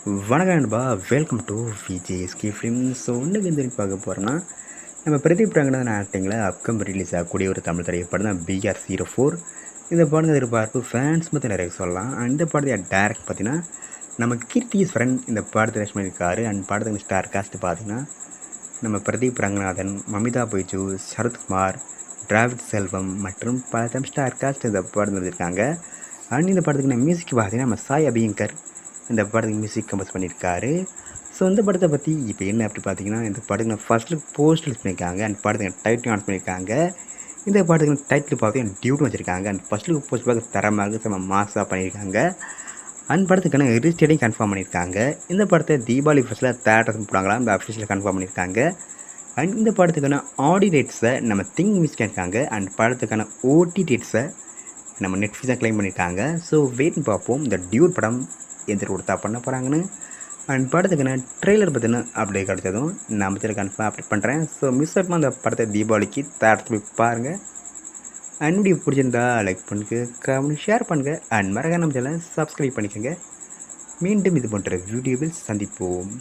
வணக்கம் நண்பா, welcome to VJSK films. So இன்னைக்கு இந்த பார்க்க போகிறோம்னா நம்ம பிரதீப் ரங்கநாதன் ஆக்டிங்கில் அப்கம் ரிலீஸ் ஆகக்கூடிய ஒரு தமிழ் திரைப்படம் தான் BR04. இந்த படம் எதிர்பார்ப்பு ஃபேன்ஸ் பற்றி நிறைய சொல்லலாம். அண்ட் இந்த படத்தை டேரக்ட் பார்த்தீங்கன்னா நம்ம கீர்த்திஸ்வரன் இந்த படத்தை ரெஸ்ட் பண்ணியிருக்காரு. அண்ட் படத்துக்கு ஸ்டார் காஸ்ட் பார்த்தீங்கன்னா நம்ம பிரதீப் ரங்கநாதன், மமிதா பைஜு, சரத்குமார், டிராவிட் செல்வம் மற்றும் பல ஸ்டார் காஸ்ட் இந்த படம் எழுதியிருக்காங்க. அண்ட் இந்த படத்துக்கு மியூசிக் பார்த்தீங்கன்னா நம்ம சாய் அபியங்கர் இந்த படத்துக்கு மியூசிக் கம்போஸ் பண்ணியிருக்காரு. ஸோ இந்த படத்தை பற்றி இப்போ என்ன அப்படி பார்த்தீங்கன்னா, இந்த படத்துக்கு ஃபர்ஸ்ட் லுக் போஸ்ட் ரிலீஸ் பண்ணியிருக்காங்க. அண்ட் படத்துக்கு டைட்டில் ஆன் பண்ணியிருக்காங்க. இந்த படத்துக்கு டைட்டில் பார்த்தீங்கன்னா டியூட் வச்சுருக்காங்க. அண்ட் ஃபர்ஸ்ட் லுக் போஸ்ட் பார்க்க தரமாக செம்ம மாஸாக பண்ணியிருக்காங்க. அண்ட் படத்துக்கான ரிலீஸ் டேட்டையும் கன்ஃபார்ம் பண்ணியிருக்காங்க. இந்த படத்தை தீபாவளி ஃபர்ஸ்ட்டில் தேட்டர் போடுவாங்களா இந்த அஃபிஷியல் கன்ஃபார்ம் பண்ணியிருக்காங்க. அண்ட் இந்த படத்துக்கான ஆடி ரேட்ஸை நம்ம திங்க் மியூசிக் இருக்காங்க. அண்ட் படத்துக்கான ஓடி ரேட்ஸை நம்ம நெட்ஃப்ளிக்ஸாக கிளைம் பண்ணியிருக்காங்க. ஸோ வெயிட்னு பார்ப்போம் இந்த டியூட் படம் எந்த கொடுத்தா பண்ண போகிறாங்கன்னு. அண்ட் படத்துக்கான ட்ரெய்லர் பற்றின அப்டேட் கிடைச்சதும் நம்ம சேனல் கன்ஃபார்ம் அப்டேட் பண்ணுறேன். ஸோ மிஸ் ஆகாமல் அந்த படத்தை தீபாவளிக்கு தேட்டர் போய் பாருங்கள். அண்ட் வீடியோ பிடிச்சிருந்தா லைக் பண்ணுங்க, கமெண்ட் ஷேர் பண்ணுங்கள். அண்ட் மறக்காம நம்ம சேனலை சப்ஸ்கிரைப் பண்ணிக்கோங்க. மீண்டும் இது போன்ற வீடியோவில் சந்திப்போம்.